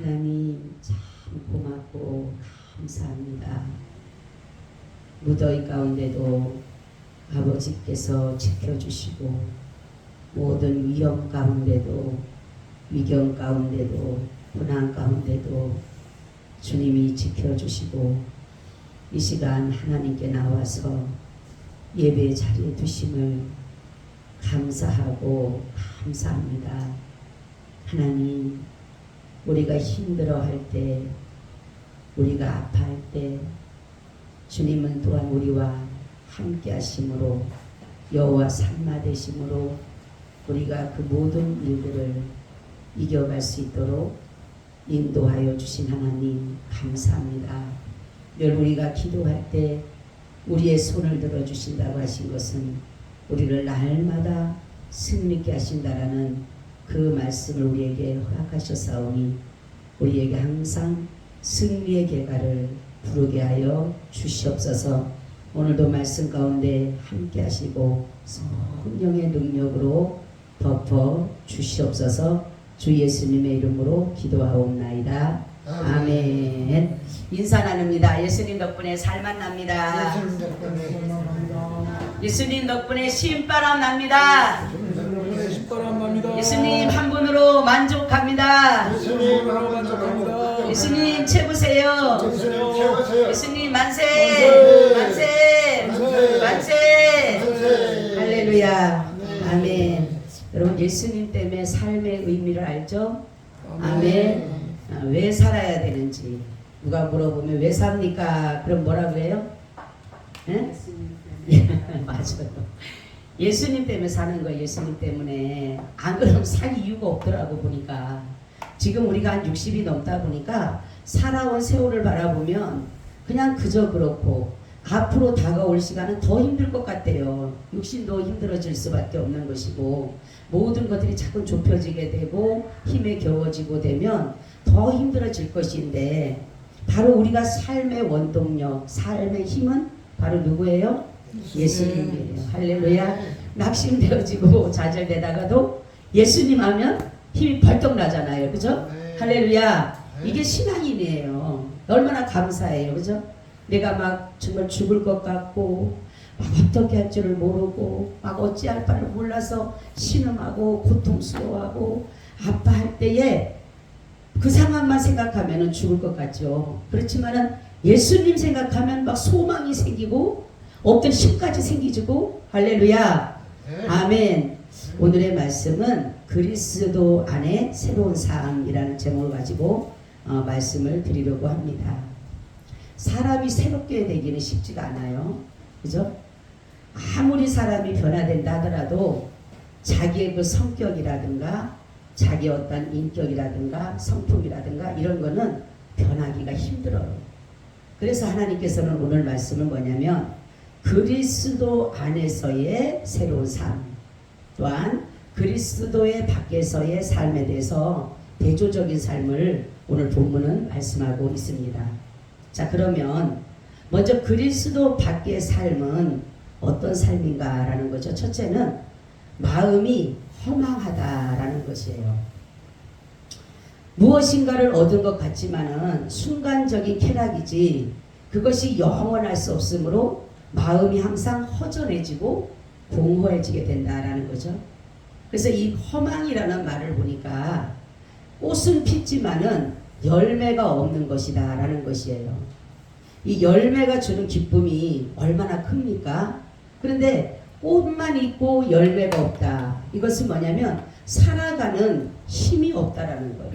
하나님 참 고맙고 감사합니다. 무더위 가운데도 아버지께서 지켜주시고 모든 위험 가운데도 위경 가운데도 고난 가운데도 주님이 지켜주시고 이 시간 하나님께 나와서 예배 자리에 두심을 감사하고 감사합니다. 하나님, 우리가 힘들어할 때, 우리가 아파할 때 주님은 또한 우리와 함께 하심으로 여호와 삼마 되심으로 우리가 그 모든 일들을 이겨갈 수 있도록 인도하여 주신 하나님 감사합니다. 늘 우리가 기도할 때 우리의 손을 들어주신다고 하신 것은 우리를 날마다 승리케 하신다라는 그 말씀을 우리에게 허락하셨사오니 우리에게 항상 승리의 계가를 부르게 하여 주시옵소서. 오늘도 말씀 가운데 함께 하시고 성령의 능력으로 덮어 주시옵소서. 주 예수님의 이름으로 기도하옵나이다. 아멘. 인사 나눕니다. 예수님 덕분에 살만 납니다. 예수님 덕분에 신바람 납니다. 예수님 한 분으로 만족합니다. 예수님 최고세요. 예수님 만세 만세 만세. 할렐루야. 아멘. 여러분 예수님 때문에 삶의 의미를 알죠? 아멘. 왜 살아야 되는지 누가 물어보면 왜 삽니까? 그럼 뭐라 그래요? 예? 맞아요. 예수님 때문에 사는 거예요. 예수님 때문에. 안 그러면 살 이유가 없더라고 보니까. 지금 우리가 한 60이 넘다 보니까 살아온 세월을 바라보면 그냥 그저 그렇고 앞으로 다가올 시간은 더 힘들 것 같아요. 육신도 힘들어질 수밖에 없는 것이고 모든 것들이 자꾸 좁혀지게 되고 힘에 겨워지고 되면 더 힘들어질 것인데 바로 우리가 삶의 원동력, 삶의 힘은 바로 누구예요? 예수님이에요. 할렐루야. 낙심되어지고 좌절되다가도 예수님 하면 힘이 벌떡 나잖아요. 그죠? 할렐루야. 이게 신앙인이에요. 얼마나 감사해요. 그죠? 내가 막 정말 죽을 것 같고 막 어떻게 할 줄을 모르고 막 어찌할 바를 몰라서 신음하고 고통스러워하고 아파할 때에 그 상황만 생각하면 죽을 것 같죠. 그렇지만은 예수님 생각하면 막 소망이 생기고 없던 힘까지 생기고 할렐루야. 아멘. 오늘의 말씀은 그리스도 안에 새로운 삶이라는 제목을 가지고 말씀을 드리려고 합니다. 사람이 새롭게 되기는 쉽지가 않아요. 그죠? 아무리 사람이 변화된다 하더라도 자기의 그 성격이라든가 자기의 어떤 인격이라든가 성품이라든가 이런 거는 변하기가 힘들어요. 그래서 하나님께서는 오늘 말씀은 뭐냐면 그리스도 안에서의 새로운 삶 또한 그리스도의 밖에서의 삶에 대해서 대조적인 삶을 오늘 본문은 말씀하고 있습니다. 자, 그러면 먼저 그리스도 밖의 삶은 어떤 삶인가라는 거죠. 첫째는 마음이 허망하다라는 것이에요. 무엇인가를 얻은 것 같지만은 순간적인 쾌락이지 그것이 영원할 수 없으므로 마음이 항상 허전해지고 공허해지게 된다라는 거죠. 그래서 이 허망이라는 말을 보니까 꽃은 피지만은 열매가 없는 것이다 라는 것이에요. 이 열매가 주는 기쁨이 얼마나 큽니까? 그런데 꽃만 있고 열매가 없다. 이것은 뭐냐면 살아가는 힘이 없다라는 거예요.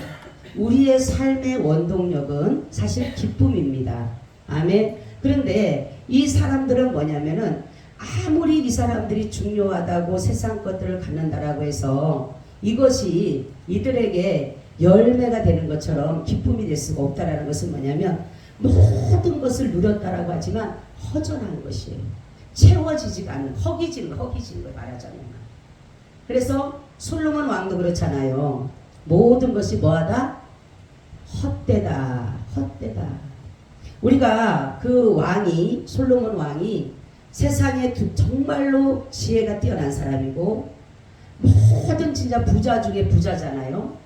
우리의 삶의 원동력은 사실 기쁨입니다. 아멘. 그런데 이 사람들은 뭐냐면은 아무리 이 사람들이 중요하다고 세상 것들을 갖는다라고 해서 이것이 이들에게 열매가 되는 것처럼 기쁨이 될 수가 없다라는 것은 뭐냐면 모든 것을 누렸다라고 하지만 허전한 것이에요. 채워지지가 않는 허기진 걸 말하자면. 그래서 솔로몬 왕도 그렇잖아요. 모든 것이 뭐하다? 헛되다. 우리가 그 왕이 솔로몬 왕이 세상에 정말로 지혜가 뛰어난 사람이고 모든 진짜 부자 중에 부자잖아요.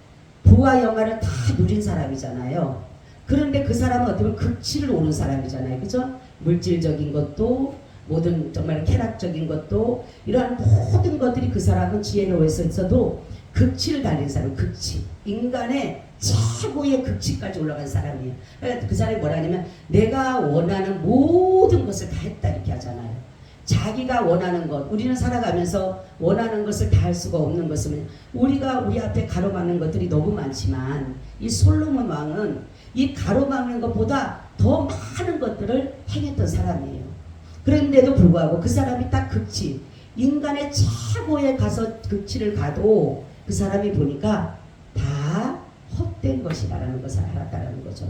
부와 영화를 다 누린 사람이잖아요. 그런데 그 사람은 어떻게 보면 극치를 오른 사람이잖아요. 그죠? 물질적인 것도 모든 정말 쾌락적인 것도 이러한 모든 것들이 그 사람은 지혜로웠어도 극치를 달린 사람, 극치. 인간의 최고의 극치까지 올라간 사람이에요. 그러니까 그 사람이 뭐라 하냐면 내가 원하는 모든 것을 다 했다 이렇게 하잖아요. 자기가 원하는 것, 우리는 살아가면서 원하는 것을 다 할 수가 없는 것은 우리가 우리 앞에 가로막는 것들이 너무 많지만 이 솔로몬 왕은 이 가로막는 것보다 더 많은 것들을 행했던 사람이에요. 그런데도 불구하고 그 사람이 딱 극치, 인간의 최고에 가서 극치를 가도 그 사람이 보니까 다 헛된 것이라는 것을 알았다는 거죠.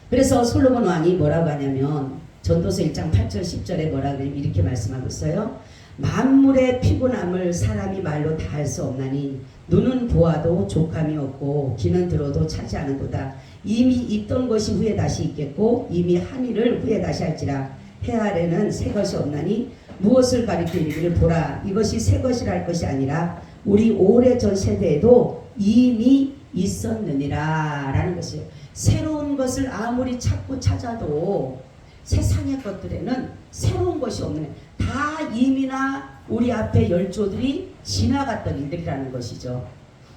그래서 솔로몬 왕이 뭐라고 하냐면 전도서 1장 8절 10절에 뭐라고 하냐면 이렇게 말씀하고 있어요. 만물의 피곤함을 사람이 말로 다 할 수 없나니 눈은 보아도 족함이 없고 귀는 들어도 차지 않은도다. 이미 있던 것이 후에 다시 있겠고 이미 한 일을 후에 다시 할지라. 해 아래는 새 것이 없나니 무엇을 가리키기를 보라. 이것이 새 것이라 할 것이 아니라 우리 오래전 세대에도 이미 있었느니라 라는 것이에요. 새로운 것을 아무리 찾고 찾아도 세상의 것들에는 새로운 것이 없는, 다 이미나 우리 앞에 열조들이 지나갔던 일들이라는 것이죠.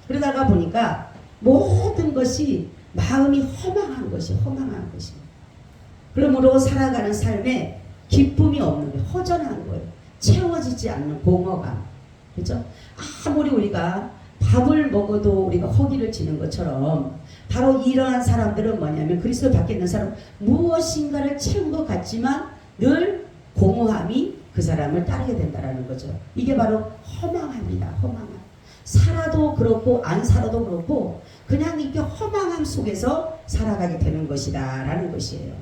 그러다가 보니까 모든 것이 마음이 허망한 것이 허망한 것이. 그러므로 살아가는 삶에 기쁨이 없는 거예요. 허전한 거예요. 채워지지 않는 공허감. 그죠? 아무리 우리가 밥을 먹어도 우리가 허기를 지는 것처럼 바로 이러한 사람들은 뭐냐면 그리스도 밖에 있는 사람은 무엇인가를 채운 것 같지만 늘 공허함이 그 사람을 따르게 된다는 거죠. 이게 바로 허망함이다. 허망함. 살아도 그렇고 안 살아도 그렇고 그냥 이렇게 허망함 속에서 살아가게 되는 것이다 라는 것이에요.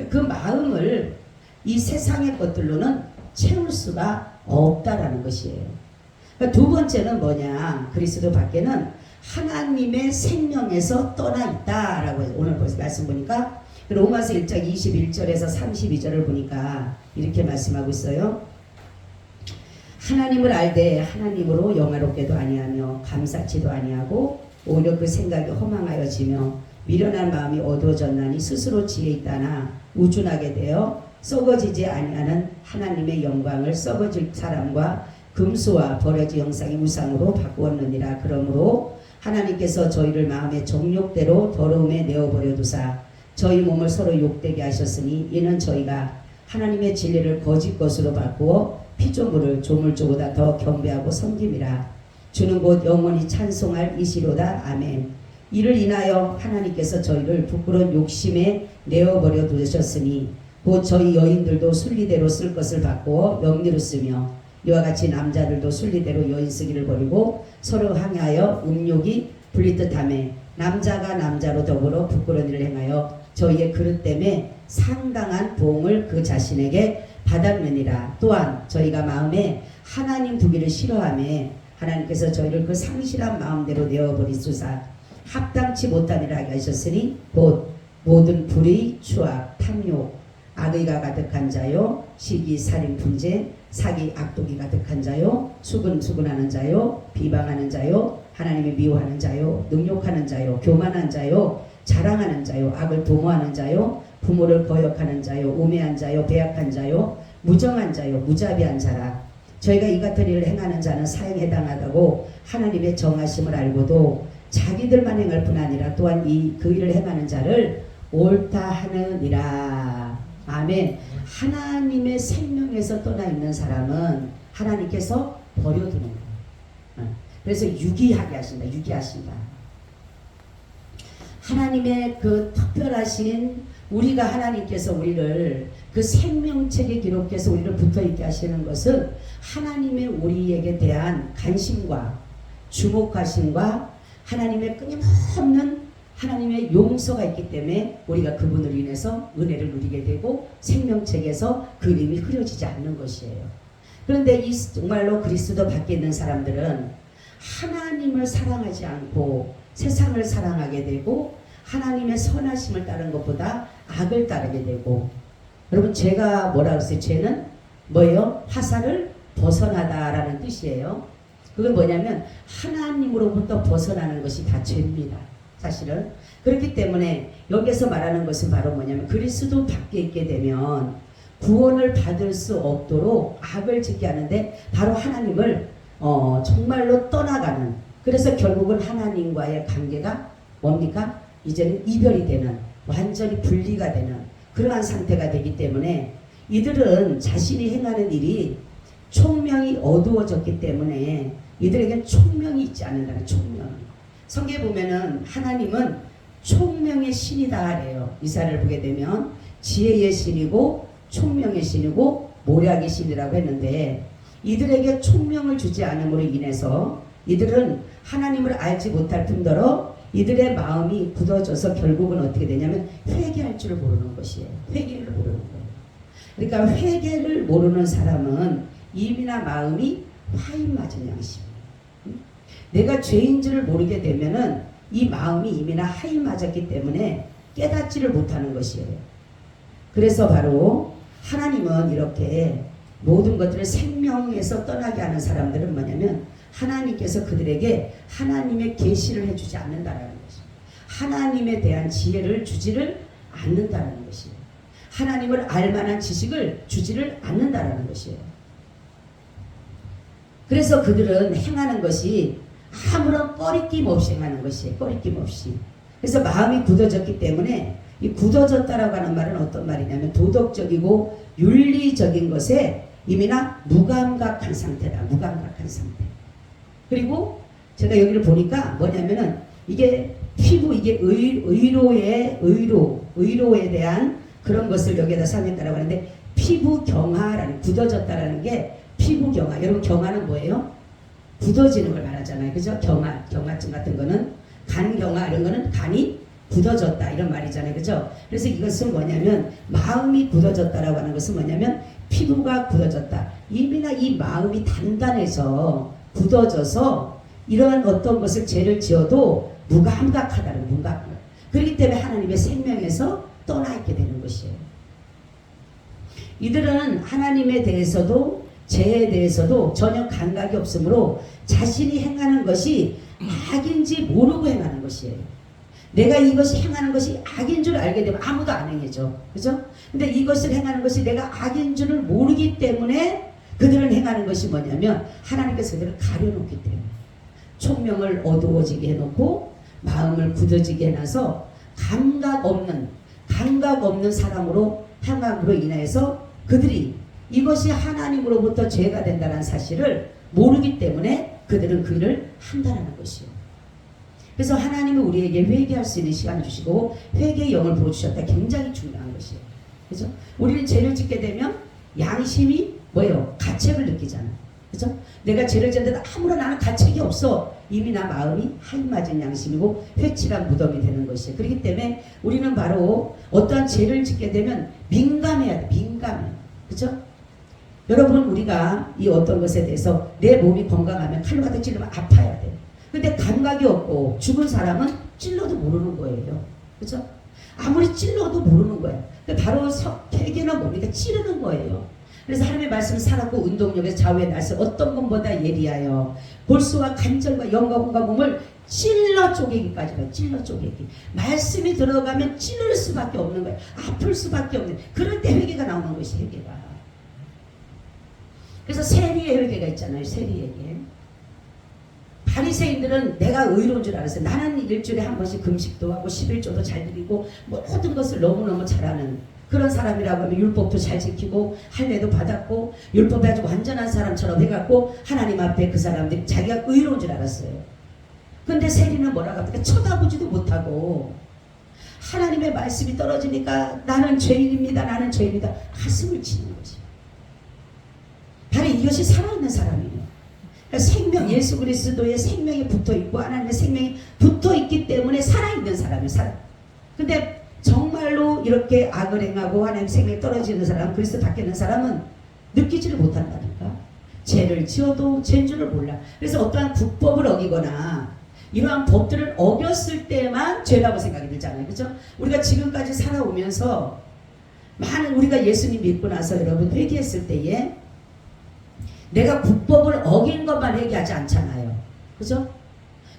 그 마음을 이 세상의 것들로는 채울 수가 없다라는 것이에요. 두 번째는 뭐냐, 그리스도 밖에는 하나님의 생명에서 떠나 있다라고 오늘 벌써 말씀 보니까 로마서 1장 21절에서 32절을 보니까 이렇게 말씀하고 있어요. 하나님을 알되 하나님으로 영화롭게도 아니하며 감사치도 아니하고 오히려 그 생각이 허망하여지며 미련한 마음이 어두워졌나니 스스로 지혜 있다나 우둔하게 되어 썩어지지 아니하는 하나님의 영광을 썩어질 사람과 금수와 버려진 형상의 우상으로 바꾸었느니라. 그러므로 하나님께서 저희를 마음의 정욕대로 더러움에 내어버려 두사 저희 몸을 서로 욕되게 하셨으니 이는 저희가 하나님의 진리를 거짓 것으로 바꾸어 피조물을 조물주보다 더 경배하고 섬김이라. 주는 곧 영원히 찬송할 이시로다. 아멘. 이를 인하여 하나님께서 저희를 부끄러운 욕심에 내어버려 두셨으니 곧 저희 여인들도 순리대로 쓸 것을 바꾸어 영리로 쓰며 이와 같이 남자들도 순리대로 여인 쓰기를 버리고 서로 항하여 음욕이 불리듯하며 남자가 남자로 더불어 부끄러운 일을 행하여 저희의 그릇 때문에 상당한 보응을 그 자신에게 받았느니라. 또한 저희가 마음에 하나님 두기를 싫어하며 하나님께서 저희를 그 상실한 마음대로 내어버리소서 합당치 못하니라 하셨으니 곧 모든 불의, 추악, 탐욕, 악의가 가득한 자요, 시기, 살인, 분쟁, 사기, 악독이 가득한 자요, 수근수근하는 자요, 비방하는 자요, 하나님을 미워하는 자요, 능욕하는 자요, 교만한 자요, 자랑하는 자요, 악을 도모하는 자요, 부모를 거역하는 자요, 우매한 자요, 배약한 자요, 무정한 자요, 무자비한 자라. 저희가 이 같은 일을 행하는 자는 사형에 해당하다고 하나님의 정하심을 알고도 자기들만 행할 뿐 아니라 또한 그 일을 행하는 자를 옳다 하느니라. 아멘. 하나님의 생명에서 떠나 있는 사람은 하나님께서 버려두는 거예요. 그래서 유기하게 하신다. 유기하신다. 하나님의 그 특별하신 우리가 하나님께서 우리를 그 생명책에 기록해서 우리를 붙어있게 하시는 것은 하나님의 우리에게 대한 관심과 주목하심과 하나님의 끊임없는 하나님의 용서가 있기 때문에 우리가 그분을 인해서 은혜를 누리게 되고 생명책에서 그 이름이 흐려지지 않는 것이에요. 그런데 이 정말로 그리스도 밖에 있는 사람들은 하나님을 사랑하지 않고 세상을 사랑하게 되고 하나님의 선하심을 따르는 것보다 악을 따르게 되고, 여러분 죄가 뭐라고 했어요? 죄는 뭐예요? 화살을 벗어나다라는 뜻이에요. 그건 뭐냐면 하나님으로부터 벗어나는 것이 다 죄입니다. 사실은. 그렇기 때문에 여기서 말하는 것은 바로 뭐냐면 그리스도 밖에 있게 되면 구원을 받을 수 없도록 악을 짓게 하는데 바로 하나님을 정말로 떠나가는, 그래서 결국은 하나님과의 관계가 뭡니까? 이제는 이별이 되는, 완전히 분리가 되는 그러한 상태가 되기 때문에 이들은 자신이 행하는 일이 총명이 어두워졌기 때문에 이들에겐 총명이 있지 않는다는, 총명. 성경에 보면은 하나님은 총명의 신이다 그래요. 이사야를 보게 되면 지혜의 신이고 총명의 신이고 모략의 신이라고 했는데, 이들에게 총명을 주지 않음으로 인해서 이들은 하나님을 알지 못할 뿐더러 이들의 마음이 굳어져서 결국은 어떻게 되냐면 회개할 줄을 모르는 것이에요. 회개를 모르는 거예요. 그러니까 회개를 모르는 사람은 입이나 마음이 화인 맞은 양심이에요. 내가 죄인 줄을 모르게 되면은 이 마음이 이미나 하인 맞았기 때문에 깨닫지를 못하는 것이에요. 그래서 바로 하나님은 이렇게 모든 것들을 생명에서 떠나게 하는 사람들은 뭐냐면 하나님께서 그들에게 하나님의 계시를 해주지 않는다라는 것이에요. 하나님에 대한 지혜를 주지를 않는다라는 것이에요. 하나님을 알만한 지식을 주지를 않는다라는 것이에요. 그래서 그들은 행하는 것이 아무런 꺼리낌 없이 행하는 것이에요. 꺼리낌 없이. 그래서 마음이 굳어졌기 때문에 이 굳어졌다라고 하는 말은 어떤 말이냐면 도덕적이고 윤리적인 것에 이미나 무감각한 상태다. 무감각한 상태. 그리고 제가 여기를 보니까 뭐냐면은 이게 피부, 이게 의로에 대한 그런 것을 여기에다 사용했다라고 하는데, 피부 경화라는, 굳어졌다라는 게 피부 경화. 여러분 경화는 뭐예요? 굳어지는 걸 말하잖아요. 그죠? 경화증 같은 거는 간 경화, 이런 거는 간이 굳어졌다 이런 말이잖아요. 그죠? 그래서 이것은 뭐냐면 마음이 굳어졌다라고 하는 것은 뭐냐면 피부가 굳어졌다. 이미나 이 마음이 단단해서 굳어져서 이러한 어떤 것을 죄를 지어도 무감각하다는, 무감각. 그렇기 때문에 하나님의 생명에서 떠나 있게 되는 것이에요. 이들은 하나님에 대해서도 죄에 대해서도 전혀 감각이 없으므로 자신이 행하는 것이 악인지 모르고 행하는 것이에요. 내가 이것이 행하는 것이 악인 줄 알게 되면 아무도 안 행해줘. 그죠? 근데 이것을 행하는 것이 내가 악인 줄을 모르기 때문에 그들은 행하는 것이 뭐냐면 하나님께서 그들을 가려놓기 때문에 총명을 어두워지게 해놓고 마음을 굳어지게 해놔서 감각 없는 사람으로 행함으로 인해서 그들이 이것이 하나님으로부터 죄가 된다는 사실을 모르기 때문에 그들은 그 일을 한다는 것이요. 그래서 하나님은 우리에게 회개할 수 있는 시간을 주시고 회개의 영을 부어주셨다. 굉장히 중요한 것이에요. 그죠? 우리는 죄를 짓게 되면 양심이 뭐예요? 가책을 느끼잖아요. 그죠? 내가 죄를 짓는데 아무런 나는 가책이 없어. 이미 나 마음이 하인 맞은 양심이고 회칠한 무덤이 되는 것이에요. 그렇기 때문에 우리는 바로 어떠한 죄를 짓게 되면 민감해야 돼. 민감해. 그죠? 여러분, 우리가 이 어떤 것에 대해서 내 몸이 건강하면 칼로 가득 찔러면 아파야 돼. 근데 감각이 없고 죽은 사람은 찔러도 모르는 거예요. 그죠? 아무리 찔러도 모르는 거예요. 바로 회개나 뭡니까? 찌르는 거예요. 그래서 하나님의 말씀을 살았고 운동력에서 좌우의 날씨 어떤 것보다 예리하여 골수와 관절과 영광과 몸을 찔러 쪼개기까지 가요. 찔러 쪼개기. 말씀이 들어가면 찌를 수밖에 없는 거예요. 아플 수밖에 없는. 그럴 때 회개가 나오는 것이 회개가. 그래서 세리의 회개가 있잖아요. 세리에게. 바리새인들은 내가 의로운 줄 알았어요. 나는 일주일에 한 번씩 금식도 하고 11조도 잘 드리고 모든 것을 너무너무 잘하는 그런 사람이라고 하면 율법도 잘 지키고 할례도 받았고 율법에 아주 완전한 사람처럼 해갖고 하나님 앞에 그 사람들이 자기가 의로운 줄 알았어요. 근데 세리는 뭐라고 합니까? 쳐다보지도 못하고 하나님의 말씀이 떨어지니까 나는 죄인입니다. 나는 죄인이다. 가슴을 치는 거지. 바로 이것이 살아있는 사람이에요. 그러니까 생명, 예수 그리스도의 생명이 붙어있고 하나님의 생명이 붙어있기 때문에 살아있는 사람이에요. 근데 정말로 이렇게 악을 행하고 하나님의 생명이 떨어지는 사람, 그리스도 밖에 있는 사람은 느끼지를 못한다니까. 죄를 지어도 죄인 줄을 몰라. 그래서 어떠한 국법을 어기거나 이러한 법들을 어겼을 때만 죄라고 생각이 들잖아요. 그죠? 우리가 지금까지 살아오면서 많은 우리가 예수님 믿고 나서 여러분 회개했을 때에 내가 국법을 어긴 것만 회개하지 않잖아요. 그죠?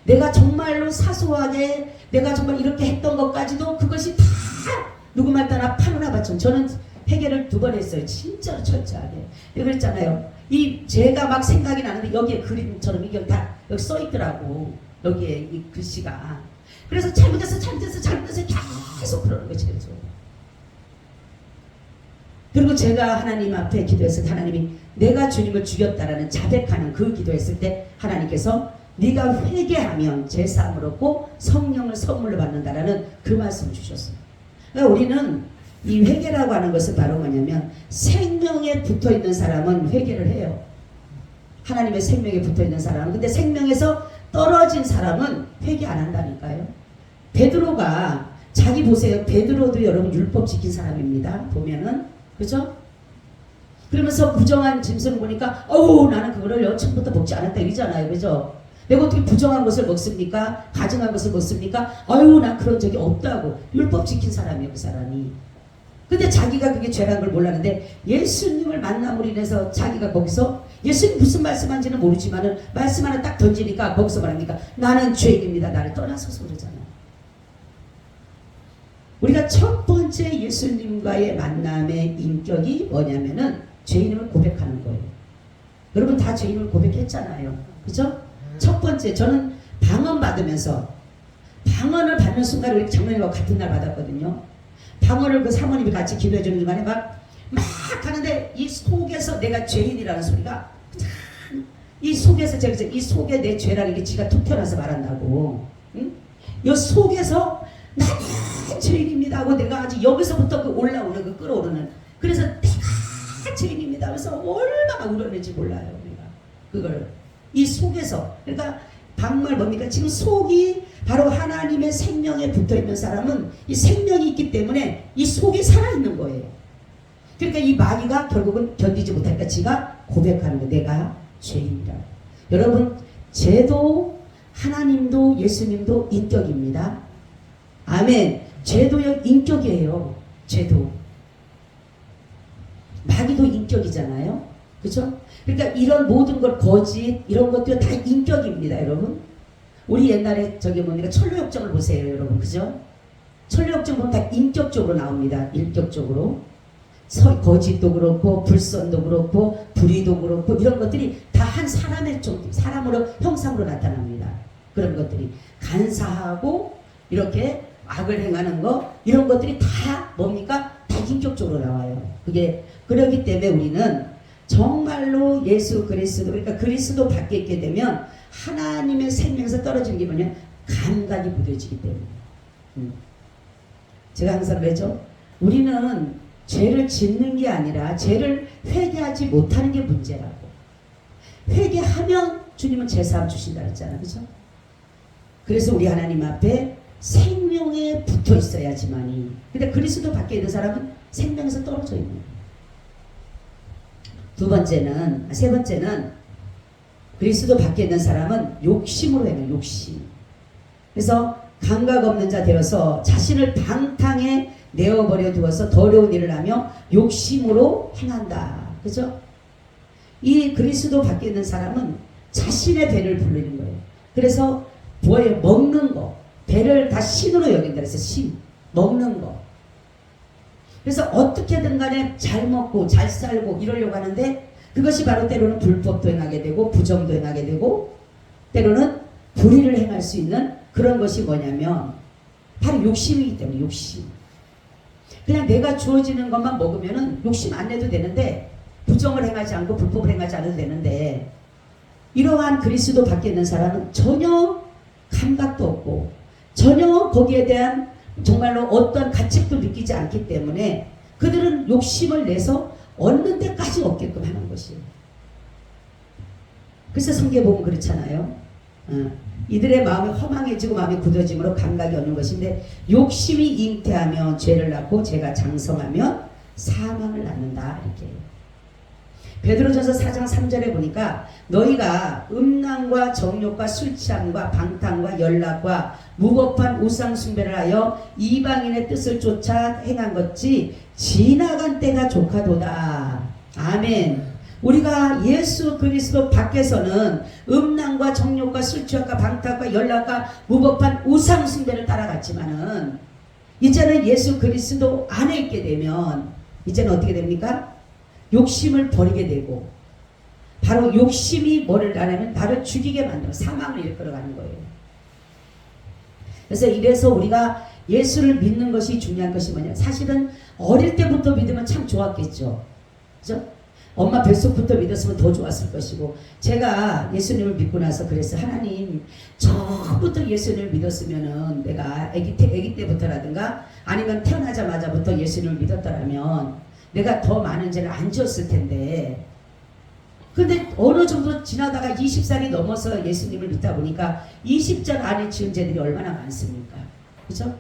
내가 정말로 사소하게 내가 정말 이렇게 했던 것까지도 그것이 다 누구 말 따라 파노나 받죠. 저는 회개를 2번 했어요. 진짜로 철저하게. 그랬잖아요. 이 제가 막 생각이 나는데 여기에 그림처럼 이게 다 여기 써 있더라고. 여기에 이 글씨가. 그래서 잘못했어 계속 그러는 거예요. 계속. 그리고 제가 하나님 앞에 기도했을 때 하나님이 내가 주님을 죽였다라는 자백하는 그 기도했을 때 하나님께서 네가 회개하면 제사함을 얻고 성령을 선물로 받는다라는 그 말씀을 주셨어요. 그러니까 우리는 이 회개라고 하는 것은 바로 뭐냐면 생명에 붙어있는 사람은 회개를 해요. 하나님의 생명에 붙어있는 사람은. 근데 생명에서 떨어진 사람은 회개 안 한다니까요. 베드로가 자기 보세요. 베드로도 여러분 율법 지킨 사람입니다. 보면은 그죠? 그러면서 부정한 짐승을 보니까 나는 그거를 처음부터 먹지 않았다 이러잖아요. 그죠? 내가 어떻게 부정한 것을 먹습니까? 가증한 것을 먹습니까? 난 그런 적이 없다고. 율법 지킨 사람이에요. 그 사람이. 근데 자기가 그게 죄라는 걸 몰랐는데 예수님을 만남으로 인해서 자기가 거기서 예수님 무슨 말씀한지는 모르지만은 말씀 하나 딱 던지니까 거기서 말합니까? 나는 죄인입니다. 나를 떠나서서 그러잖아요. 우리가 첫 번째 예수님과의 만남의 인격이 뭐냐면은 죄인임을 고백하는 거예요. 여러분 다 죄인임을 고백했잖아요. 그죠? 첫 번째 저는 방언 받으면서 방언을 받는 순간 우리 장로님과 같은 날 받았거든요. 방언을 그 사모님이 같이 기도해 주는 중간에 막 하는데 이 속에서 내가 죄인이라는 소리가 이 속에서 제가 이 속에 내 죄라는 게 지가 툭 튀어나와서 말한다고. 응? 이 속에서 나는 죄인입니다 하고 내가 아직 여기서부터 그 올라오는 그 끌어오르는 그래서 내가 죄인입니다 하면서 얼마나 울었는지 몰라요. 우리가 그걸 이 속에서 그러니까 정말 뭡니까? 지금 속이 바로 하나님의 생명에 붙어있는 사람은 이 생명이 있기 때문에 이 속이 살아있는 거예요. 그러니까 이 마귀가 결국은 견디지 못하니까 지가 고백하는 거예요. 내가 죄인이라. 여러분 죄도 하나님도 예수님도 인격입니다. 아멘. 죄도 인격이에요. 죄도. 마귀도 인격이잖아요. 그렇죠? 그러니까 이런 모든 것 거짓 이런 것도 다 인격입니다. 여러분. 우리 옛날에 저기 뭡니까 천로역정을 보세요. 여러분. 그죠? 천로역정 보면 다 인격적으로 나옵니다. 인격적으로. 거짓도 그렇고 불선도 그렇고 불의도 그렇고 이런 것들이 다 한 사람의 사람으로 형상으로 나타납니다. 그런 것들이 간사하고 이렇게 악을 행하는 거 이런 것들이 다 뭡니까? 다 인격적으로 나와요. 그게 그렇기 때문에 우리는 정말로 예수 그리스도 그러니까 그리스도 밖에 있게 되면 하나님의 생명에서 떨어지는 게 뭐냐? 감각이 무뎌지기 때문에. 제가 항상 그러죠. 우리는 죄를 짓는 게 아니라 죄를 회개하지 못하는 게 문제라고. 회개하면 주님은 제사함 주신다 그랬잖아요. 그죠? 그래서 우리 하나님 앞에 생명에 붙어 있어야지만이. 근데 그리스도 밖에 있는 사람은 생명에서 떨어져 있는 거예요. 세 번째는 그리스도 밖에 있는 사람은 욕심으로 해요. 욕심. 그래서 감각 없는 자 되어서 자신을 방탕에 내어버려 두어서 더러운 일을 하며 욕심으로 행한다. 그죠? 이 그리스도 밖에 있는 사람은 자신의 배를 부르는 거예요. 그래서 뭐예요? 먹는 거. 배를 다 신으로 여긴다. 그래서 신. 먹는 거. 그래서 어떻게든 간에 잘 먹고 잘 살고 이러려고 하는데 그것이 바로 때로는 불법도 행하게 되고 부정도 행하게 되고 때로는 불의를 행할 수 있는 그런 것이 뭐냐면 바로 욕심이기 때문에 욕심. 그냥 내가 주어지는 것만 먹으면은 욕심 안 내도 되는데 부정을 행하지 않고 불법을 행하지 않아도 되는데 이러한 그리스도 밖에 있는 사람은 전혀 감각도 없고 전혀 거기에 대한 정말로 어떤 가책도 느끼지 않기 때문에 그들은 욕심을 내서 얻는 데까지 얻게끔 하는 것이에요. 그래서 성경에 보면 그렇잖아요. 이들의 마음이 허망해지고 마음이 굳어짐으로 감각이 없는 것인데 욕심이 잉태하면 죄를 낳고 죄가 장성하면 사망을 낳는다. 이렇게. 베드로전서 4장 3절에 보니까 너희가 음란과 정욕과 술취함과 방탕과 연락과 무법한 우상 숭배를 하여 이방인의 뜻을 쫓아 행한 것이 지나간 때가 조카도다. 아멘. 우리가 예수 그리스도 밖에서는 음란과 정욕과 술 취함과 방탕과 연락과 무법한 우상 숭배를 따라갔지만은 이제는 예수 그리스도 안에 있게 되면 이제는 어떻게 됩니까? 욕심을 버리게 되고, 바로 욕심이 뭐를 하냐면 나를 죽이게 만들어 사망을 이끌어가는 거예요. 그래서 이래서 우리가 예수를 믿는 것이 중요한 것이 뭐냐, 사실은 어릴 때부터 믿으면 참 좋았겠죠. 그죠? 엄마 뱃속부터 믿었으면 더 좋았을 것이고, 제가 예수님을 믿고 나서 그랬어요. 하나님, 처음부터 예수님을 믿었으면은 내가 아기 때부터라든가 아니면 태어나자마자부터 예수님을 믿었더라면 내가 더 많은 죄를 안 지었을 텐데, 근데 어느 정도 지나다가 20살이 넘어서 예수님을 믿다 보니까 20전 안에 지은 죄들이 얼마나 많습니까? 그죠?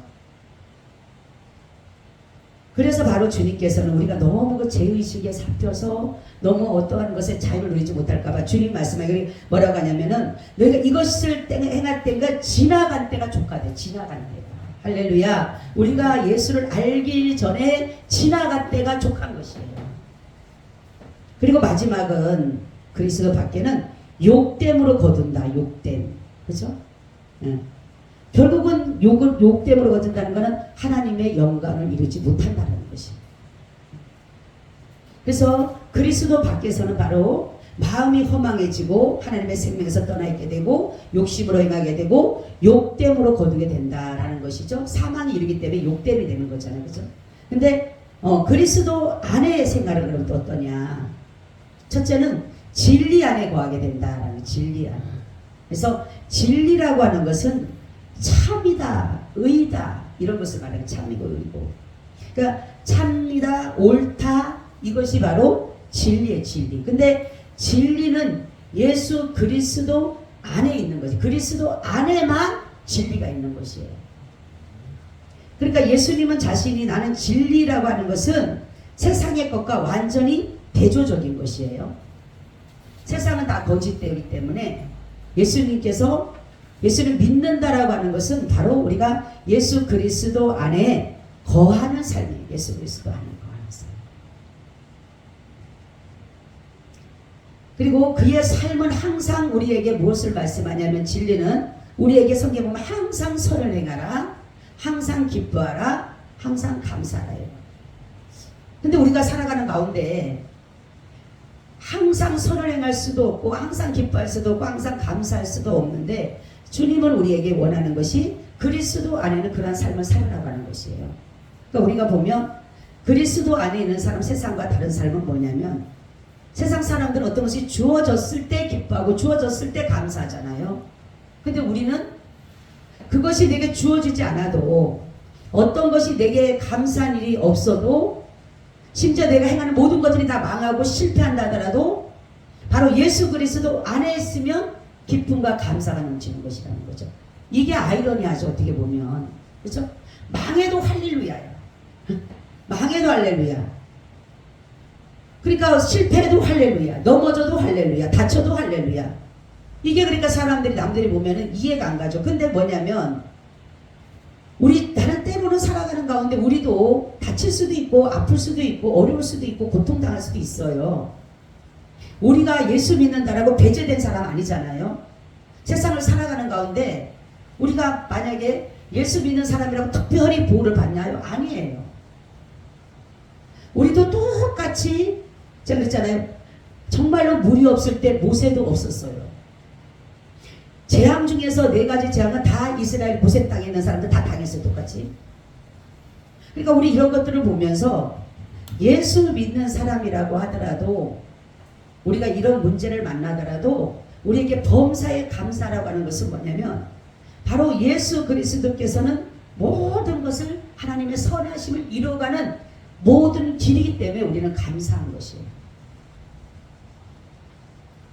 그래서 바로 주님께서는 우리가 너무 그 죄의식에 잡혀서 너무 어떠한 것에 자유를 누리지 못할까봐 주님 말씀하기 뭐라고 하냐면은 너희가 이것을 행할 때가 지나간 때가 족하대. 지나간 때가. 할렐루야. 우리가 예수를 알기 전에 지나간 때가 족한 것이에요. 그리고 마지막은 그리스도 밖에는 욕됨으로 거둔다. 욕됨. 그죠? 네. 결국은 욕됨으로 거둔다는 것은 하나님의 영광을 이루지 못한다는 것이. 그래서 그리스도 밖에서는 바로 마음이 허망해지고 하나님의 생명에서 떠나 있게 되고 욕심으로 행하게 되고 욕됨으로 거두게 된다라는 것이죠. 사망이 이르기 때문에 욕됨이 되는 거잖아요. 그죠? 근데 그리스도 안의 생활은 그럼 또 어떠냐? 첫째는 진리 안에 거하게 된다라는, 진리 안에. 그래서 진리라고 하는 것은 참이다, 의다, 이런 것을 말하는, 참이고 의고. 그러니까 참이다, 옳다, 이것이 바로 진리의 진리. 근데 진리는 예수 그리스도 안에 있는 거지. 그리스도 안에만 진리가 있는 것이에요. 그러니까 예수님은 자신이 나는 진리라고 하는 것은 세상의 것과 완전히 대조적인 것이에요. 세상은 다 거짓되기 때문에 예수님께서 예수를 믿는다라고 하는 것은 바로 우리가 예수 그리스도 안에 거하는 삶이에요. 예수 그리스도 안에 거하는 삶. 그리고 그의 삶은 항상 우리에게 무엇을 말씀하냐면, 진리는 우리에게 성경에 보면 항상 선을 행하라, 항상 기뻐하라, 항상 감사하라. 근데 우리가 살아가는 가운데 항상 선을 행할 수도 없고 항상 기뻐할 수도 없고 항상 감사할 수도 없는데, 주님은 우리에게 원하는 것이 그리스도 안에는 그런 삶을 살아가는 하는 것이에요. 그러니까 우리가 보면 그리스도 안에 있는 사람, 세상과 다른 삶은 뭐냐면, 세상 사람들은 어떤 것이 주어졌을 때 기뻐하고 주어졌을 때 감사하잖아요. 근데 우리는 그것이 내게 주어지지 않아도, 어떤 것이 내게 감사한 일이 없어도, 심지어 내가 행하는 모든 것들이 다 망하고 실패한다 하더라도 바로 예수 그리스도 안에 있으면 기쁨과 감사가 넘치는 것이라는 거죠. 이게 아이러니하죠, 어떻게 보면. 그렇죠? 망해도 할렐루야예요. 망해도 할렐루야. 그러니까 실패해도 할렐루야, 넘어져도 할렐루야, 다쳐도 할렐루야. 이게 그러니까 사람들이, 남들이 보면은 이해가 안 가죠. 근데 뭐냐면, 나는 때로는 살아가는 가운데 우리도 다칠 수도 있고 아플 수도 있고 어려울 수도 있고 고통당할 수도 있어요. 우리가 예수 믿는다라고 배제된 사람 아니잖아요. 세상을 살아가는 가운데 우리가 만약에 예수 믿는 사람이라고 특별히 보호를 받나요? 아니에요. 우리도 똑같이, 제가 그랬잖아요. 정말로 물이 없을 때 모세도 없었어요. 재앙 중에서 4가지 재앙은 다 이스라엘 모세 땅에 있는 사람들 다 당했어요, 똑같이. 그러니까 우리 이런 것들을 보면서 예수 믿는 사람이라고 하더라도, 우리가 이런 문제를 만나더라도 우리에게 범사에 감사라고 하는 것은 뭐냐면, 바로 예수 그리스도께서는 모든 것을 하나님의 선하심을 이루어가는 모든 길이기 때문에 우리는 감사한 것이에요.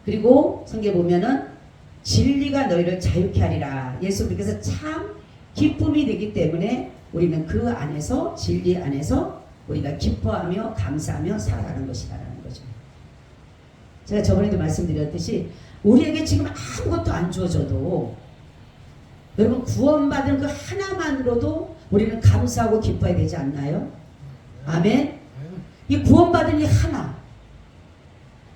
그리고 성경에 보면은 진리가 너희를 자유케 하리라. 예수님께서 참 기쁨이 되기 때문에 우리는 그 안에서, 진리 안에서 우리가 기뻐하며 감사하며 살아가는 것이라는 거죠. 제가 저번에도 말씀드렸듯이 우리에게 지금 아무것도 안 주어져도, 여러분 구원받은 그 하나만으로도 우리는 감사하고 기뻐해야 되지 않나요? 아멘. 이 구원받은 이 하나,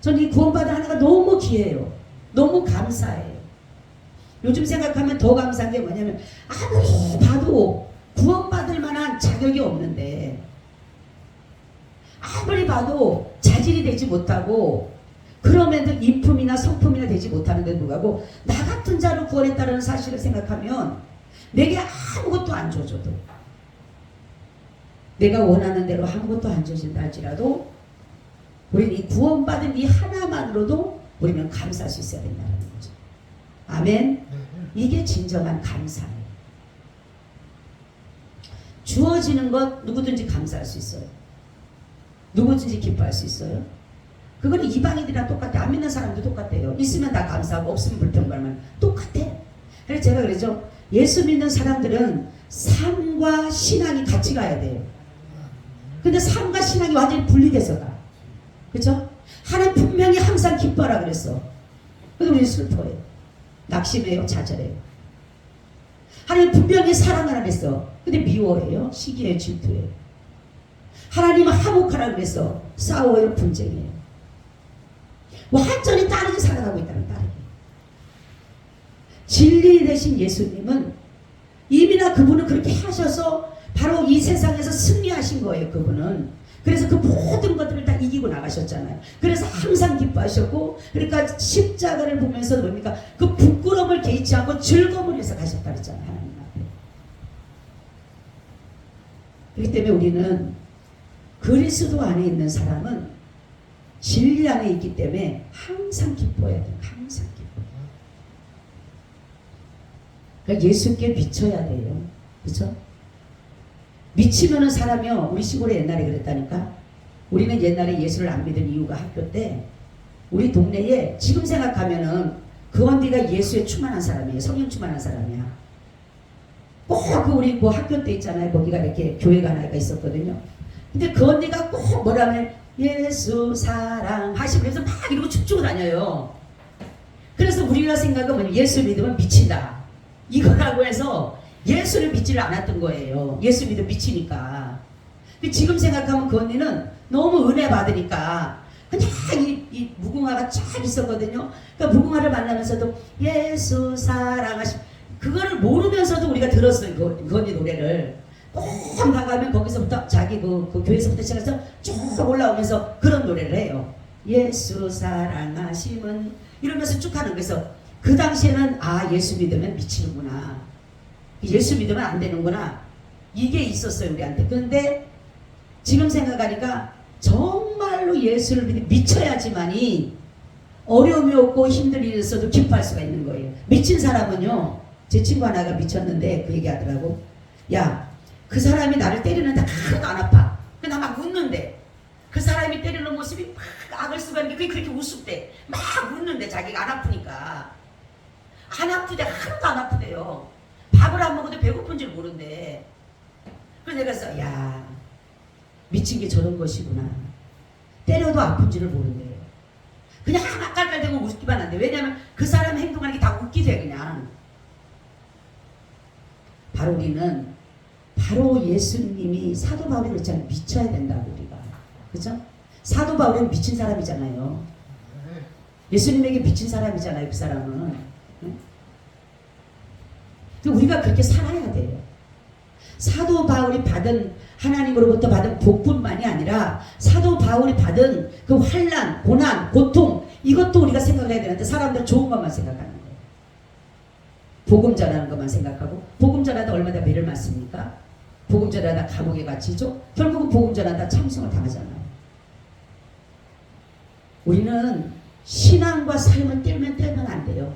저는 이 구원받은 하나가 너무 귀해요. 너무 감사해요. 요즘 생각하면 더 감사한 게 뭐냐면 아무리 봐도 구원받을 만한 자격이 없는데 아무리 봐도 자질이 되지 못하고 그럼에도 인품이나 성품이나 되지 못하는데 불구하고 나 같은 자를 구원했다는 사실을 생각하면 내게 아무것도 안 줘줘도 내가 원하는 대로 아무것도 안 줘진다 할지라도 우리는 이 구원받은 이 하나만으로도 우리는 감사할 수 있어야 된다는 거죠. 아멘. 이게 진정한 감사예요. 주어지는 것 누구든지 감사할 수 있어요. 누구든지 기뻐할 수 있어요. 그건 이방인들이랑 똑같아. 안 믿는 사람도 똑같아요. 있으면 다 감사하고 없으면 불평불만 똑같아. 그래서 제가 그러죠. 예수 믿는 사람들은 삶과 신앙이 같이 가야 돼요. 근데 삶과 신앙이 완전히 분리돼서 가. 그죠? 하나님 분명히 항상 기뻐하라 그랬어. 근데 우리 슬퍼해요. 낙심해요. 좌절해요. 하나님 분명히 사랑하라 그랬어. 근데 미워해요. 시기해요. 질투해요. 하나님은 화목하라 그랬어. 싸워요. 분쟁해요. 완전히 다르게 살아가고 있다는 다르게. 진리 되신 예수님은 이미나 그분은 그렇게 하셔서 바로 이 세상에서 승리하신 거예요. 그분은. 그래서 그 모든 것들을 다 이기고 나가셨잖아요. 그래서 항상 기뻐하셨고, 그러니까 십자가를 보면서 뭡니까? 그 부끄러움을 개의치 않고 즐거움을 해서 가셨다 그랬잖아요. 하나님 앞에. 그렇기 때문에 우리는 그리스도 안에 있는 사람은 진리 안에 있기 때문에 항상 기뻐해야 돼요. 항상 기뻐. 그러니까 예수께 미쳐야 돼요. 그렇죠? 미치면은 사람이요. 우리 시골에 옛날에 그랬다니까. 우리는 옛날에 예수를 안 믿은 이유가 학교 때 우리 동네에 지금 생각하면은 그 언니가 예수에 충만한 사람이에요. 성령 충만한 사람이야. 꼭 그 우리 그 학교 때 있잖아요. 거기가 이렇게 교회가 하나가 있었거든요. 근데 그 언니가 꼭 뭐라면 예수 사랑하시면서 막 이러고 춤추고 다녀요. 그래서 우리가 생각은 뭐냐면 예수 믿으면 미친다. 이거라고 해서 예수를 믿지를 않았던 거예요. 예수 믿으면 미치니까. 근데 지금 생각하면 그 언니는 너무 은혜 받으니까 그냥 이 무궁화가 쫙 있었거든요. 그러니까 무궁화를 만나면서도 예수 사랑하시 그거를 모르면서도 우리가 들었어요. 그 언니 노래를. 꼭 나가면 거기서부터 자기 그 교회에서부터 시작해서 쭉 올라오면서 그런 노래를 해요. 예수 사랑하심은 이러면서 쭉 하는. 그래서 그 당시에는 아 예수 믿으면 미치는구나. 예수 믿으면 안 되는구나. 이게 있었어요 우리한테. 그런데 지금 생각하니까 정말로 예수를 미쳐야지만이 어려움이 없고 힘든 일이 있어도 기뻐할 수가 있는 거예요. 미친 사람은요. 제 친구 하나가 미쳤는데 그 얘기 하더라고. 야 그 사람이 나를 때리는데 하나도 안 아파. 나 막 웃는데 그 사람이 때리는 모습이 막 악을 쓰고 하는 게 그게 그렇게 우습대. 막 웃는데 자기가 안 아프니까. 안 아프대. 하나도 안 아프대요. 밥을 안 먹어도 배고픈 줄 모른대. 그래서 내가 그래서 야 미친 게 저런 것이구나. 때려도 아픈 줄을 모른대요. 그냥 하나 깔깔대고 웃기만 한대. 왜냐하면 그 사람 행동하는 게 다 웃기대 그냥. 바로 우리는 바로 예수님이 사도 바울이 그랬잖아요. 미쳐야 된다고 우리가. 그죠? 사도 바울은 미친 사람이잖아요. 예수님에게 미친 사람이잖아요. 그 사람은. 우리가 그렇게 살아야 돼요. 사도 바울이 받은 하나님으로부터 받은 복뿐만이 아니라 사도 바울이 받은 그 환난, 고난, 고통 이것도 우리가 생각해야 되는데 사람들은 좋은 것만 생각하는 거예요. 복음 전하는 것만 생각하고 복음 전하다 얼마나 매를 맞습니까? 복음 전하다 감옥에 갇히죠? 결국은 복음 전하다 참성을 당하잖아요. 우리는 신앙과 삶을 떼면 안 돼요.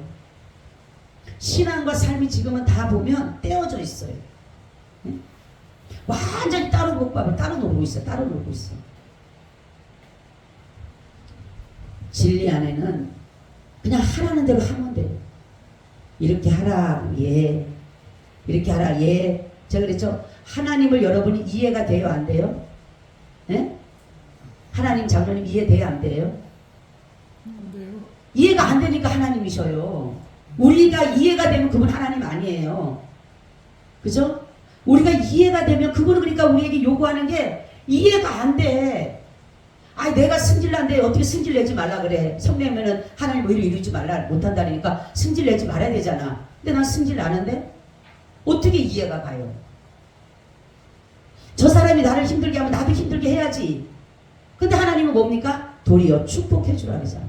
신앙과 삶이 지금은 다 보면 떼어져 있어요. 네? 완전히 따로 국밥을 따로 놀고 있어. 따로 놀고 있어. 진리 안에는 그냥 하라는 대로 하면 돼요. 이렇게 하라, 예. 이렇게 하라, 예. 제가 그랬죠. 하나님을 여러분이 이해가 돼요, 안 돼요? 네? 하나님 장로님 이해돼요, 안 돼요? 안 돼요. 이해가 안 되니까 하나님이셔요. 우리가 이해가 되면 그분 하나님 아니에요. 그죠? 우리가 이해가 되면 그분은 그러니까 우리에게 요구하는 게 이해가 안 돼. 아, 내가 승질난데 어떻게 승질 내지 말라 그래. 성내면은 하나님 의를 이루지 말라 못한다니까 승질 내지 말아야 되잖아. 근데 난 승질 나는데 어떻게 이해가 가요? 저 사람이 나를 힘들게 하면 나도 힘들게 해야지. 근데 하나님은 뭡니까? 도리어 축복해 주라 그러잖아.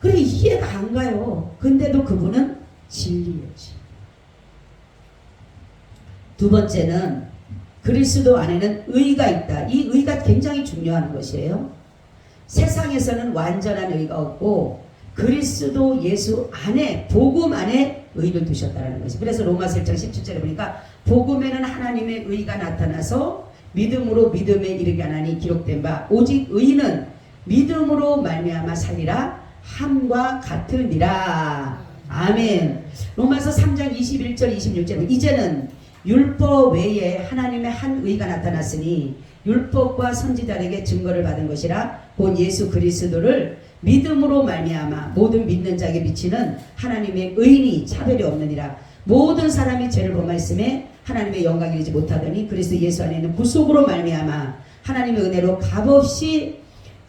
그래 이해가 안 가요. 근데도 그분은 진리예요. 두 번째는 그리스도 안에는 의가 있다. 이 의가 굉장히 중요한 것이에요. 세상에서는 완전한 의가 없고 그리스도 예수 안에 복음 안에 의를 두셨다는 것이. 그래서 로마서 1장 17절에 보니까 복음에는 하나님의 의가 나타나서 믿음으로 믿음에 이르게 하나니 기록된 바 오직 의는 믿음으로 말미암아 살리라 함과 같으니라. 아멘. 로마서 3장 21절 26절 이제는 율법 외에 하나님의 한 의가 나타났으니 율법과 선지자에게 증거를 받은 것이라 곧 예수 그리스도를 믿음으로 말미암아 모든 믿는 자에게 미치는 하나님의 의인이 차별이 없느니라. 모든 사람이 죄를 범하였음에 하나님의 영광을 이루지 못하더니 그리스도 예수 안에 있는 구속으로 말미암아 하나님의 은혜로 값없이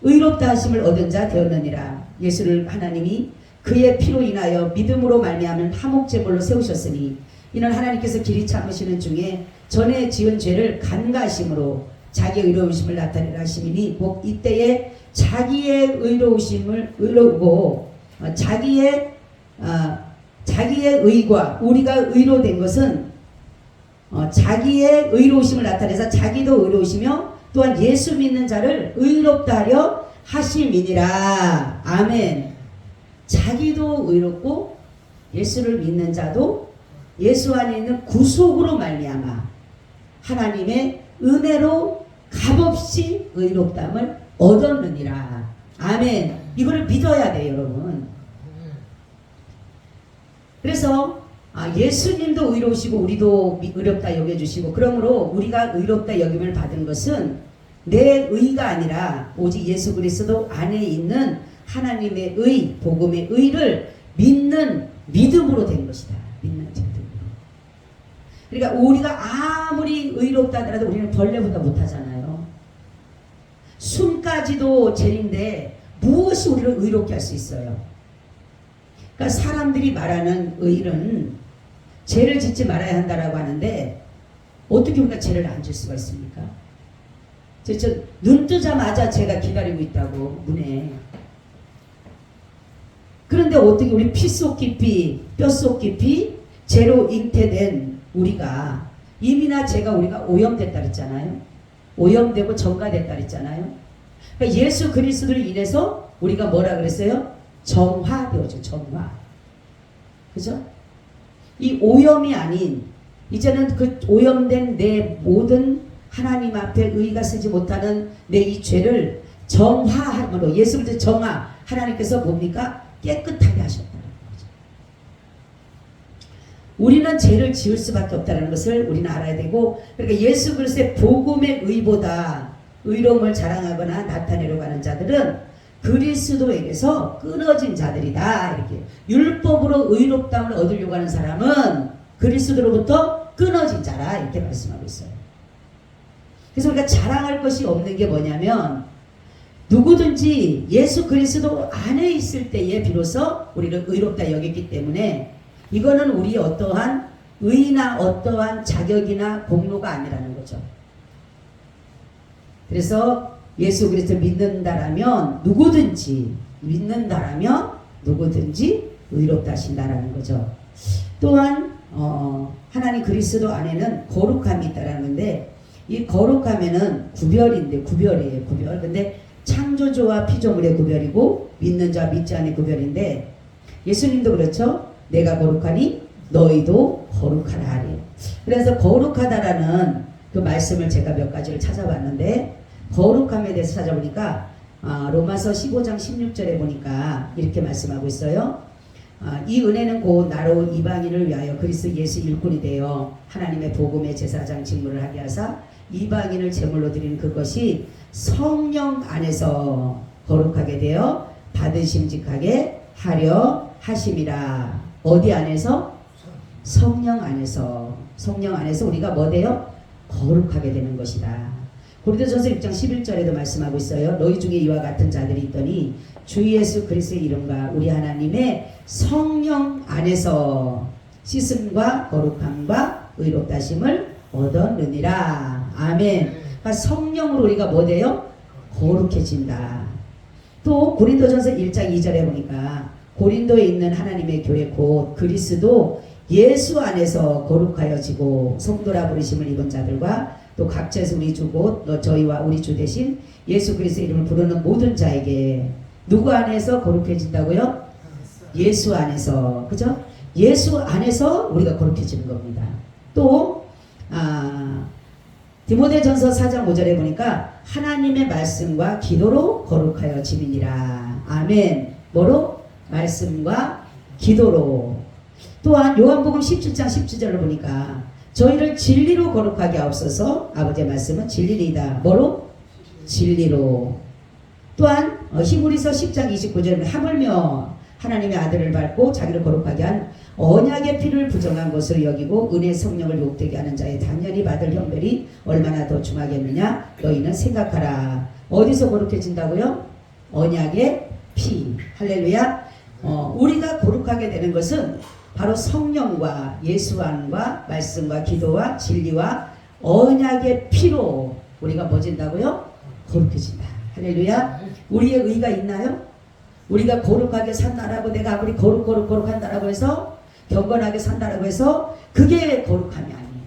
의롭다 하심을 얻은 자 되었느니라. 예수를 하나님이 그의 피로 인하여 믿음으로 말미암은 화목제물로 세우셨으니 이는 하나님께서 길이 참으시는 중에 전에 지은 죄를 간과하심으로 자기의 의로우심을 나타내라 하심이니 곧 이때에 자기의 의로우고 자기의 의가 우리가 의로 된 것은 자기의 의로우심을 나타내서 자기도 의로우시며 또한 예수 믿는 자를 의롭다 하려 하심이니라. 아멘. 자기도 의롭고 예수를 믿는 자도 예수 안에 있는 구속으로 말미암아 하나님의 은혜로 값없이 의롭다함을 얻었느니라. 아멘. 이거를 믿어야 돼요, 여러분. 그래서 예수님도 의로우시고 우리도 의롭다 여겨주시고 그러므로 우리가 의롭다 여김을 받은 것은 내 의가 아니라 오직 예수 그리스도 안에 있는 하나님의 의, 복음의 의를 믿는 믿음으로 된 것이다. 믿는 믿음으로. 그러니까 우리가 아무리 의롭다 하더라도 우리는 벌레보다 못하잖아요. 숨까지도 죄인데 무엇이 우리를 의롭게 할 수 있어요? 그러니까 사람들이 말하는 의는 죄를 짓지 말아야 한다라고 하는데 어떻게 우리가 죄를 안 질 수가 있습니까? 눈 뜨자마자 죄가 기다리고 있다고 문에. 그런데 어떻게 우리 피 속 깊이 뼛속 깊이 죄로 잉태된 우리가 이미나 죄가 우리가 오염됐다 그랬잖아요. 오염되고 정가됐다 그랬잖아요. 그러니까 예수 그리스도를 인해서 우리가 뭐라 그랬어요? 정화되어져. 정화. 그죠? 이 오염이 아닌 이제는 그 오염된 내 모든 하나님 앞에 의가 쓰지 못하는 내 이 죄를 정화함으로 예수 그리스도 정화 하나님께서 뭡니까? 깨끗하게 하셨다는 거죠. 우리는 죄를 지을 수밖에 없다는 것을 우리는 알아야 되고 그러니까 예수 그리스도의 복음의 의보다 의로움을 자랑하거나 나타내려고 하는 자들은 그리스도에게서 끊어진 자들이다. 이렇게 율법으로 의롭다함을 얻으려고 하는 사람은 그리스도로부터 끊어진 자라 이렇게 말씀하고 있어요. 그래서 우리가 자랑할 것이 없는 게 뭐냐면 누구든지 예수 그리스도 안에 있을 때에 비로소 우리를 의롭다 여겼기 때문에 이거는 우리의 어떠한 의나 어떠한 자격이나 공로가 아니라는 거죠. 그래서 예수 그리스도 믿는다라면 누구든지 의롭다 하신다라는 거죠. 또한 하나님 그리스도 안에는 거룩함이 있다라는데 이 거룩함에는 구별이에요. 구별. 근데 창조주와 피조물의 구별이고 믿는 자와 믿지 않는 구별인데 예수님도 그렇죠. 내가 거룩하니 너희도 거룩하라 하래요. 그래서 거룩하다라는 그 말씀을 제가 몇 가지를 찾아봤는데 거룩함에 대해서 찾아보니까 로마서 15장 16절에 보니까 이렇게 말씀하고 있어요. 이 은혜는 곧 나로 이방인을 위하여 그리스도 예수 일꾼이 되어 하나님의 복음의 제사장 직무를 하게 하사 이방인을 제물로 드리는 그것이 성령 안에서 거룩하게 되어 받으심직하게 하려 하심이라. 어디 안에서? 성령 안에서. 성령 안에서 우리가 뭐 돼요? 거룩하게 되는 것이다. 고린도전서 6장 11절에도 말씀하고 있어요. 너희 중에 이와 같은 자들이 있더니 주 예수 그리스도의 이름과 우리 하나님의 성령 안에서 씻음과 거룩함과 의롭다심을 얻었느니라. 아멘. 그러니까 성령으로 우리가 뭐 돼요? 거룩해진다. 또 고린도전서 1장 2절에 보니까 고린도에 있는 하나님의 교회 곧 그리스도 예수 안에서 거룩하여지고 성도라 부르심을 입은 자들과 또 각처에서 우리 주 곧 저희와 우리 주 대신 예수 그리스도의 이름을 부르는 모든 자에게 누구 안에서 거룩해진다고요? 예수 안에서. 그죠? 예수 안에서 우리가 거룩해지는 겁니다. 또 디모데전서 4장 5절에 보니까 하나님의 말씀과 기도로 거룩하여지니라. 아멘. 뭐로? 말씀과 기도로. 또한 요한복음 17장 17절을 보니까 저희를 진리로 거룩하게 하옵소서. 아버지의 말씀은 진리이다. 뭐로? 진리로. 또한 히브리서 10장 29절에 하물며 하나님의 아들을 밟고 자기를 거룩하게 한 언약의 피를 부정한 것으로 여기고 은혜 성령을 욕되게 하는 자의 당연히 받을 형벌이 얼마나 더 중하겠느냐. 너희는 생각하라. 어디서 거룩해진다고요? 언약의 피. 할렐루야. 우리가 거룩하게 되는 것은 바로 성령과 예수 안과 말씀과 기도와 진리와 언약의 피로 우리가 뭐진다고요? 거룩해진다. 할렐루야. 우리의 의가 있나요? 우리가 거룩하게 산다라고 내가 아무리 거룩한다라고 해서 경건하게 산다라고 해서 그게 거룩함이 아니에요.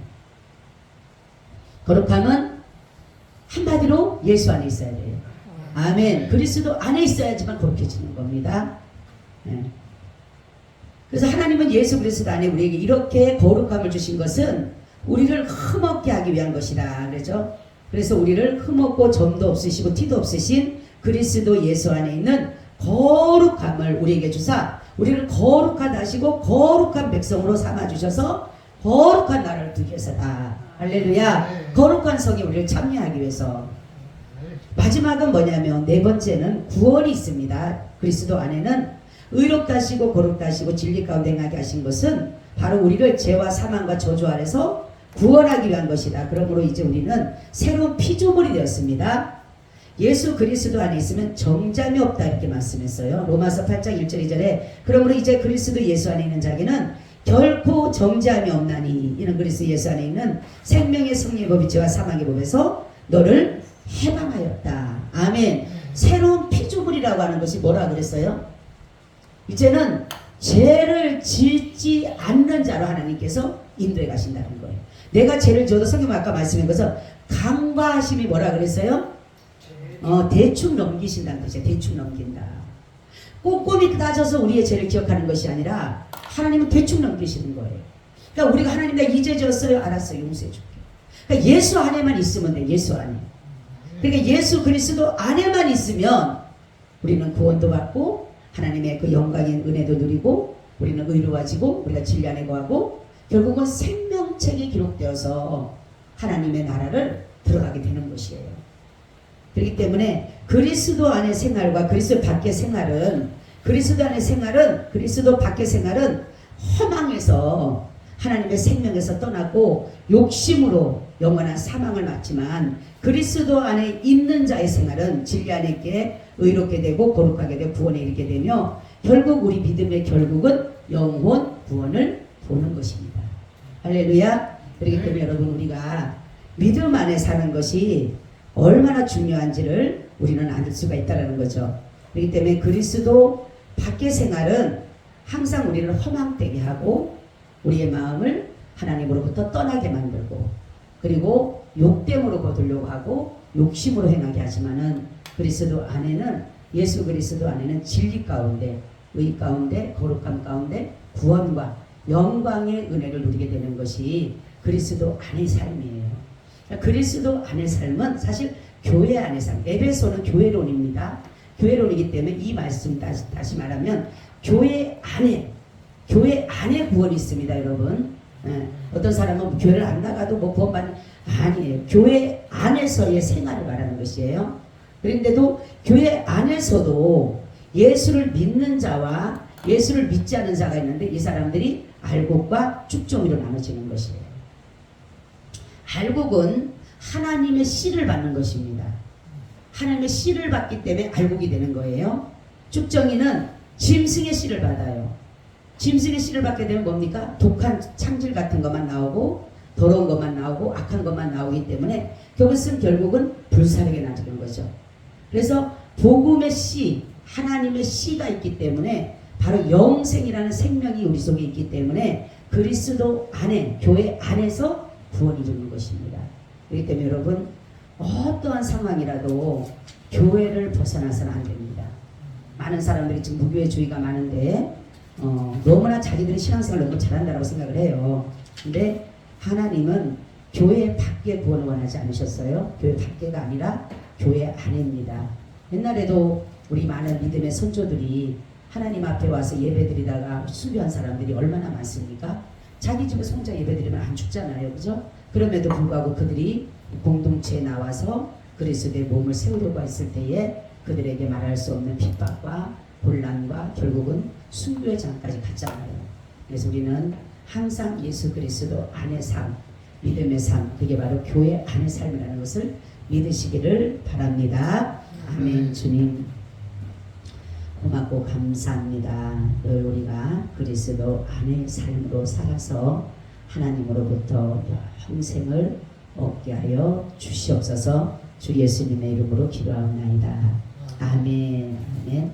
거룩함은 한마디로 예수 안에 있어야 돼요. 아멘. 그리스도 안에 있어야지만 거룩해지는 겁니다. 네. 그래서 하나님은 예수 그리스도 안에 우리에게 이렇게 거룩함을 주신 것은 우리를 흠없게 하기 위한 것이다. 그렇죠? 그래서 우리를 흠없고 점도 없으시고 티도 없으신 그리스도 예수 안에 있는 거룩함을 우리에게 주사 우리를 거룩하다 하시고 거룩한 백성으로 삼아주셔서 거룩한 나라를 두기 위해서다. 할렐루야. 거룩한 성에 우리를 참여하기 위해서. 마지막은 뭐냐면 네 번째는 구원이 있습니다. 그리스도 안에는 의롭다 하시고 거룩다 하시고 진리 가운데 행하게 하신 것은 바로 우리를 죄와 사망과 저주 아래서 구원하기 위한 것이다. 그러므로 이제 우리는 새로운 피조물이 되었습니다. 예수 그리스도 안에 있으면 정잠이 없다 이렇게 말씀했어요. 로마서 8장 1절 2절에 그러므로 이제 그리스도 예수 안에 있는 자에게는 결코 정잠이 없나니 이는 그리스도 예수 안에 있는 생명의 성령의 법이 죄와 사망의 법에서 너를 해방하였다. 아멘. 새로운 피조물이라고 하는 것이 뭐라 그랬어요? 이제는 죄를 짓지 않는 자로 하나님께서 인도해 가신다는 거예요. 내가 죄를 지어도 성경 아까 말씀한 것은 간과하심이 뭐라 그랬어요? 대충 넘기신다는 뜻이에요. 대충 넘긴다. 꼼꼼히 따져서 우리의 죄를 기억하는 것이 아니라 하나님은 대충 넘기시는 거예요. 그러니까 우리가 하나님 나 이제 지었어요. 알았어요. 용서해 줄게. 그러니까 예수 안에만 있으면 돼. 예수 안에. 그러니까 예수 그리스도 안에만 있으면 우리는 구원도 받고 하나님의 그 영광인 은혜도 누리고 우리는 의로워지고 우리가 진리 안에 거하고 결국은 생명책에 기록되어서 하나님의 나라를 들어가게 되는 것이에요. 그렇기 때문에 그리스도 안의 생활과 그리스도 밖의 생활은 그리스도 안의 생활은 그리스도 밖의 생활은 허망해서 하나님의 생명에서 떠나고 욕심으로 영원한 사망을 맞지만 그리스도 안에 있는 자의 생활은 진리 안에 있게 의롭게 되고 거룩하게 되고 구원에 이르게 되며 결국 우리 믿음의 결국은 영혼 구원을 보는 것입니다. 할렐루야. 그렇기 때문에 여러분 우리가 믿음 안에 사는 것이 얼마나 중요한지를 우리는 알 수가 있다는 거죠. 그렇기 때문에 그리스도 밖의 생활은 항상 우리를 허망되게 하고 우리의 마음을 하나님으로부터 떠나게 만들고 그리고 욕됨으로 거두려고 하고 욕심으로 행하게 하지만은 그리스도 안에는 예수 그리스도 안에는 진리 가운데 의 가운데 거룩함 가운데 구원과 영광의 은혜를 누리게 되는 것이 그리스도 안의 삶이에요. 그리스도 안의 삶은 사실 교회 안의 삶. 에베소는 교회론입니다. 교회론이기 때문에 이 말씀 다시 말하면 교회 안에 구원이 있습니다, 여러분. 어떤 사람은 교회를 안 나가도 뭐 구원받는 아니에요. 교회 안에서의 생활을 말하는 것이에요. 그런데도 교회 안에서도 예수를 믿는 자와 예수를 믿지 않는 자가 있는데 이 사람들이 알곡과 쭉종이로 나눠지는 것이에요. 알곡은 하나님의 씨를 받는 것입니다. 하나님의 씨를 받기 때문에 알곡이 되는 거예요. 쭉정이는 짐승의 씨를 받아요. 짐승의 씨를 받게 되면 뭡니까? 독한 창질 같은 것만 나오고 더러운 것만 나오고 악한 것만 나오기 때문에 그것은 결국은 불사르게 나지는 거죠. 그래서 복음의 씨, 하나님의 씨가 있기 때문에 바로 영생이라는 생명이 우리 속에 있기 때문에 그리스도 안에, 교회 안에서 구원이 되는 것입니다. 그렇기 때문에 여러분 어떠한 상황이라도 교회를 벗어나서는 안 됩니다. 많은 사람들이 지금 무교회주의가 많은데 너무나 자기들이 신앙생활을 너무 잘한다고 생각을 해요. 근데 하나님은 교회 밖에 구원을 원하지 않으셨어요. 교회 밖에가 아니라 교회 안입니다. 옛날에도 우리 많은 믿음의 선조들이 하나님 앞에 와서 예배드리다가 수비한 사람들이 얼마나 많습니까? 자기 집에서 혼자 예배드리면 안 죽잖아요. 그죠? 그럼에도 불구하고 그들이 공동체에 나와서 그리스도의 몸을 세우려고 했을 때에 그들에게 말할 수 없는 핍박과 곤란과 결국은 순교의 장까지 갔잖아요. 그래서 우리는 항상 예수 그리스도 안의 삶, 믿음의 삶, 그게 바로 교회 안의 삶이라는 것을 믿으시기를 바랍니다. 아멘. 주님 고맙고 감사합니다. 늘 우리가 그리스도 안의 삶으로 살아서 하나님으로부터 영생을 얻게 하여 주시옵소서. 주 예수님의 이름으로 기도하옵나이다. 아멘. 아멘.